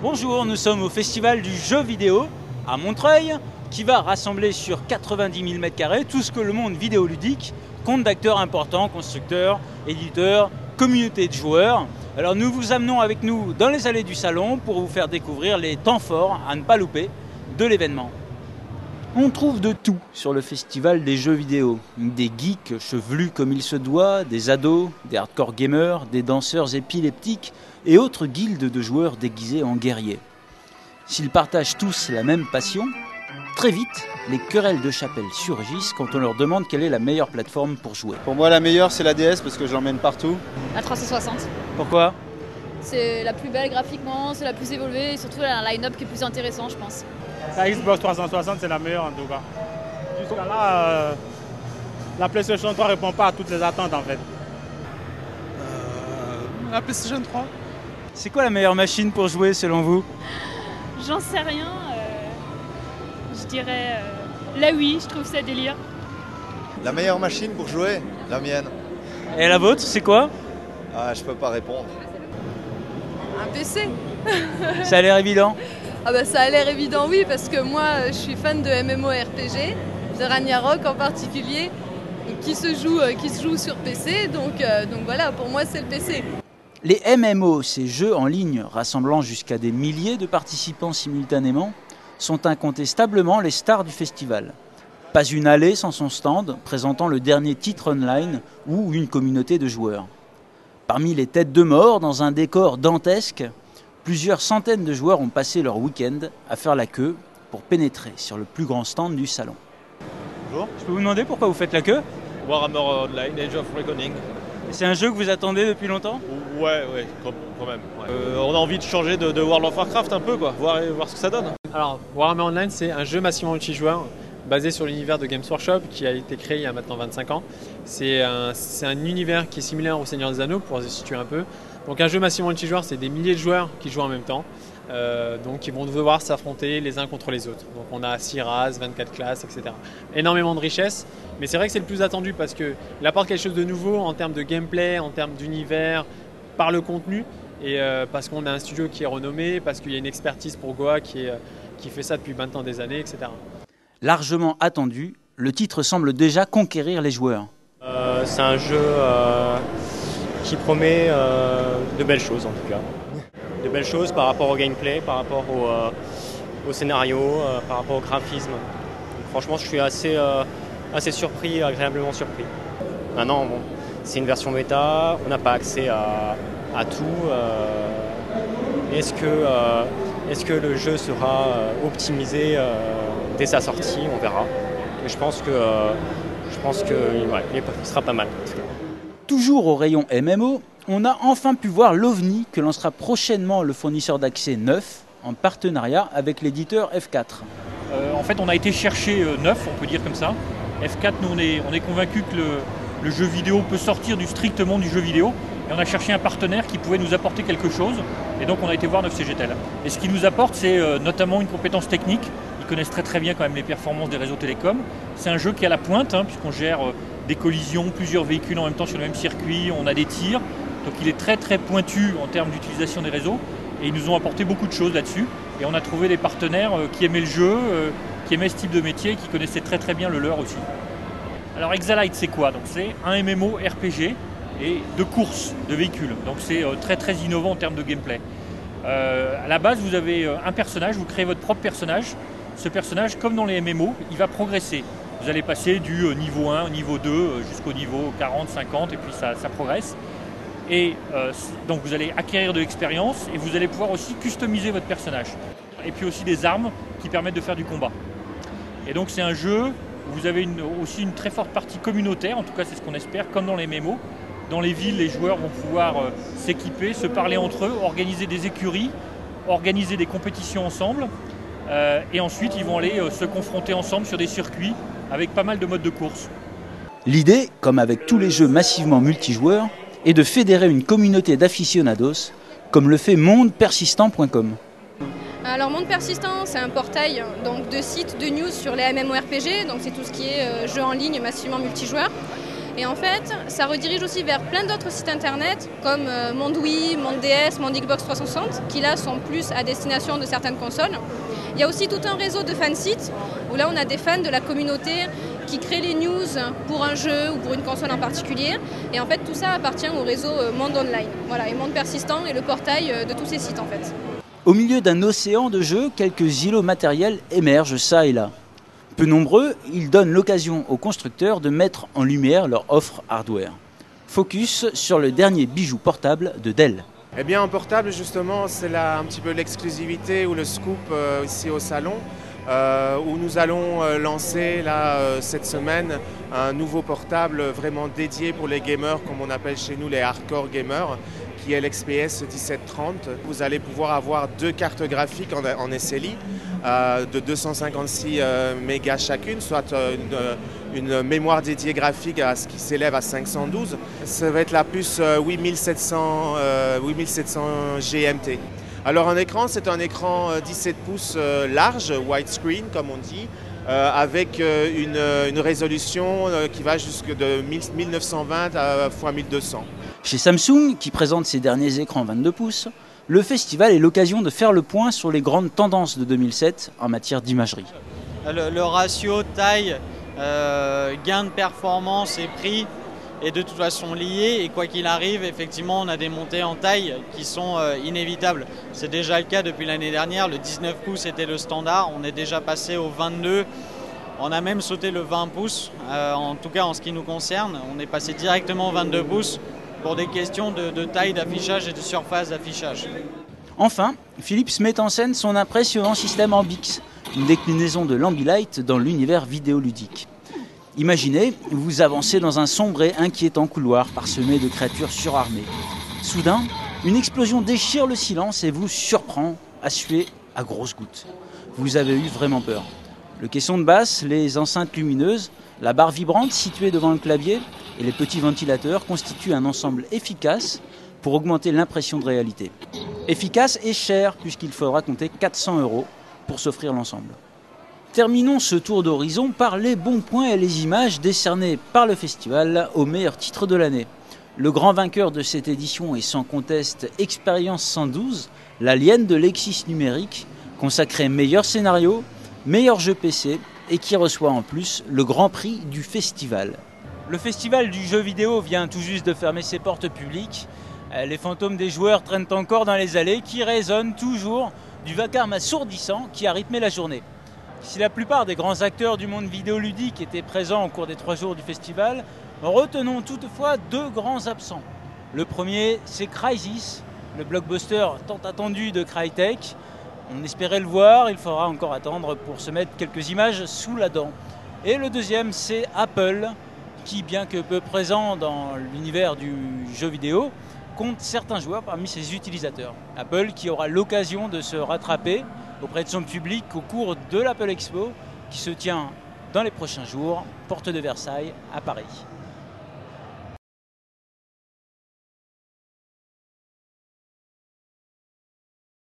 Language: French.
Bonjour, nous sommes au Festival du jeu vidéo à Montreuil qui va rassembler sur 90 000 m² tout ce que le monde vidéoludique compte d'acteurs importants, constructeurs, éditeurs, communautés de joueurs. Alors nous vous amenons avec nous dans les allées du salon pour vous faire découvrir les temps forts à ne pas louper de l'événement. On trouve de tout sur le festival des jeux vidéo. Des geeks chevelus comme il se doit, des ados, des hardcore gamers, des danseurs épileptiques et autres guildes de joueurs déguisés en guerriers. S'ils partagent tous la même passion, très vite, les querelles de chapelle surgissent quand on leur demande quelle est la meilleure plateforme pour jouer. Pour moi, la meilleure, c'est la DS parce que je l'emmène partout. La 360. Pourquoi ? C'est la plus belle graphiquement, c'est la plus évoluée et surtout la line-up qui est plus intéressant, je pense. La Xbox 360, c'est la meilleure en tout cas. Jusqu'à là, la PlayStation 3 ne répond pas à toutes les attentes en fait. La PlayStation 3. C'est quoi la meilleure machine pour jouer selon vous ? J'en sais rien. Je dirais la Wii, je trouve ça délire. La meilleure machine pour jouer, la mienne. Et la vôtre, c'est quoi ? Ah, je peux pas répondre. Un PC. Ça a l'air évident. Ah bah ça a l'air évident, oui, parce que moi je suis fan de MMORPG, de Ragnarok en particulier, qui se joue sur PC, donc voilà, pour moi c'est le PC. Les MMO, ces jeux en ligne rassemblant jusqu'à des milliers de participants simultanément, sont incontestablement les stars du festival. Pas une allée sans son stand présentant le dernier titre online ou une communauté de joueurs. Parmi les têtes de mort dans un décor dantesque, plusieurs centaines de joueurs ont passé leur week-end à faire la queue pour pénétrer sur le plus grand stand du salon. Bonjour. Je peux vous demander pourquoi vous faites la queue ? Warhammer Online, Age of Reckoning. C'est un jeu que vous attendez depuis longtemps ? Ouais, quand même. Ouais. On a envie de changer de World of Warcraft un peu, quoi, voir ce que ça donne. Alors, Warhammer Online, c'est un jeu massivement multijoueur basé sur l'univers de Games Workshop qui a été créé il y a maintenant 25 ans. C'est un univers qui est similaire au Seigneur des Anneaux, pour se situer un peu. Donc un jeu massivement multijoueur, c'est des milliers de joueurs qui jouent en même temps. Donc ils vont devoir s'affronter les uns contre les autres. Donc on a 6 races, 24 classes, etc. Énormément de richesses, mais c'est vrai que c'est le plus attendu parce qu'il apporte quelque chose de nouveau en termes de gameplay, en termes d'univers, par le contenu, et parce qu'on a un studio qui est renommé, parce qu'il y a une expertise pour Goa qui fait ça depuis maintenant des années, etc. Largement attendu, le titre semble déjà conquérir les joueurs. C'est un jeu qui promet de belles choses en tout cas. De belles choses par rapport au gameplay, par rapport au scénario, par rapport au graphisme. Franchement, je suis assez surpris, agréablement surpris. Maintenant, bon, c'est une version méta, on n'a pas accès à tout. Est-ce que le jeu sera optimisé dès sa sortie? On verra. Et je pense que ouais, il sera pas mal. Toujours au rayon MMO, on a enfin pu voir l'OVNI que lancera prochainement le fournisseur d'accès Neuf en partenariat avec l'éditeur F4. En fait, on a été chercher Neuf, on peut dire comme ça. F4, nous, on est convaincus que le jeu vidéo peut sortir strictement du jeu vidéo. Et on a cherché un partenaire qui pouvait nous apporter quelque chose. Et donc, on a été voir 9CGTEL. Et ce qu'il nous apporte, c'est notamment une compétence technique. Ils connaissent très bien quand même les performances des réseaux télécoms. C'est un jeu qui est à la pointe, puisqu'on gère des collisions, plusieurs véhicules en même temps sur le même circuit, on a des tirs. Donc il est très pointu en termes d'utilisation des réseaux. Et ils nous ont apporté beaucoup de choses là-dessus. Et on a trouvé des partenaires qui aimaient le jeu, qui aimaient ce type de métier et qui connaissaient très bien le leur aussi. Alors Exalite, c'est quoi ? Donc c'est un MMO RPG et de course de véhicules. Donc c'est très innovant en termes de gameplay. À la base, vous avez un personnage, vous créez votre propre personnage. Ce personnage, comme dans les MMO, il va progresser. Vous allez passer du niveau 1 au niveau 2 jusqu'au niveau 40, 50 et puis ça progresse. Et donc vous allez acquérir de l'expérience et vous allez pouvoir aussi customiser votre personnage. Et puis aussi des armes qui permettent de faire du combat. Et donc c'est un jeu où vous avez aussi une très forte partie communautaire, en tout cas c'est ce qu'on espère, comme dans les MMO. Dans les villes, les joueurs vont pouvoir s'équiper, se parler entre eux, organiser des écuries, organiser des compétitions ensemble. Et ensuite ils vont aller se confronter ensemble sur des circuits avec pas mal de modes de course. L'idée, comme avec tous les jeux massivement multijoueurs, est de fédérer une communauté d'aficionados, comme le fait mondepersistant.com. Alors Monde Persistant, c'est un portail donc, de sites de news sur les MMORPG, donc c'est tout ce qui est jeux en ligne massivement multijoueurs. Et en fait, ça redirige aussi vers plein d'autres sites internet comme Monde Wii, Monde DS, Monde Xbox 360, qui là sont plus à destination de certaines consoles. Il y a aussi tout un réseau de fansites où là on a des fans de la communauté qui créent les news pour un jeu ou pour une console en particulier. Et en fait, tout ça appartient au réseau Monde Online. Voilà, et Monde Persistant est le portail de tous ces sites en fait. Au milieu d'un océan de jeux, quelques îlots matériels émergent ça et là. Peu nombreux, ils donnent l'occasion aux constructeurs de mettre en lumière leur offre hardware. Focus sur le dernier bijou portable de Dell. Eh bien en portable justement, c'est là un petit peu l'exclusivité ou le scoop ici au salon, où nous allons lancer là, cette semaine un nouveau portable vraiment dédié pour les gamers, comme on appelle chez nous les hardcore gamers, qui est l'XPS 1730. Vous allez pouvoir avoir 2 cartes graphiques en SLI de 256 mégas chacune, soit une mémoire dédiée graphique qui s'élève à 512. Ça va être la puce 8700 GMT. Alors un écran, c'est un écran 17 pouces large, widescreen comme on dit, avec une résolution qui va jusque de 1920 x 1200. Chez Samsung, qui présente ses derniers écrans 22 pouces, le festival est l'occasion de faire le point sur les grandes tendances de 2007 en matière d'imagerie. Le ratio taille, gain de performance et prix est de toute façon lié, et quoi qu'il arrive, effectivement, on a des montées en taille qui sont inévitables. C'est déjà le cas depuis l'année dernière, le 19 pouces était le standard, on est déjà passé au 22, on a même sauté le 20 pouces, en tout cas en ce qui nous concerne, on est passé directement au 22 pouces pour des questions de taille d'affichage et de surface d'affichage. Enfin, Philips met en scène son impressionnant système Ambix, une déclinaison de l'Ambilight dans l'univers vidéoludique. Imaginez, vous avancez dans un sombre et inquiétant couloir parsemé de créatures surarmées. Soudain, une explosion déchire le silence et vous surprend à suer à grosses gouttes. Vous avez eu vraiment peur. Le caisson de basse, les enceintes lumineuses, la barre vibrante située devant le clavier et les petits ventilateurs constituent un ensemble efficace pour augmenter l'impression de réalité. Efficace et cher puisqu'il faudra compter 400 € pour s'offrir l'ensemble. Terminons ce tour d'horizon par les bons points et les images décernées par le festival au meilleur titre de l'année. Le grand vainqueur de cette édition est sans conteste Experience 112, l'alien de Lexis numérique, consacré meilleur scénario, meilleur jeu PC et qui reçoit en plus le grand prix du festival. Le festival du jeu vidéo vient tout juste de fermer ses portes publiques. Les fantômes des joueurs traînent encore dans les allées qui résonnent toujours du vacarme assourdissant qui a rythmé la journée. Si la plupart des grands acteurs du monde vidéoludique étaient présents au cours des 3 jours du festival, retenons toutefois 2 grands absents. Le premier, c'est Crysis, le blockbuster tant attendu de Crytek. On espérait le voir, il faudra encore attendre pour se mettre quelques images sous la dent. Et le deuxième, c'est Apple, qui, bien que peu présent dans l'univers du jeu vidéo, compte certains joueurs parmi ses utilisateurs. Apple qui aura l'occasion de se rattraper auprès de son public au cours de l'Apple Expo qui se tient dans les prochains jours, porte de Versailles à Paris.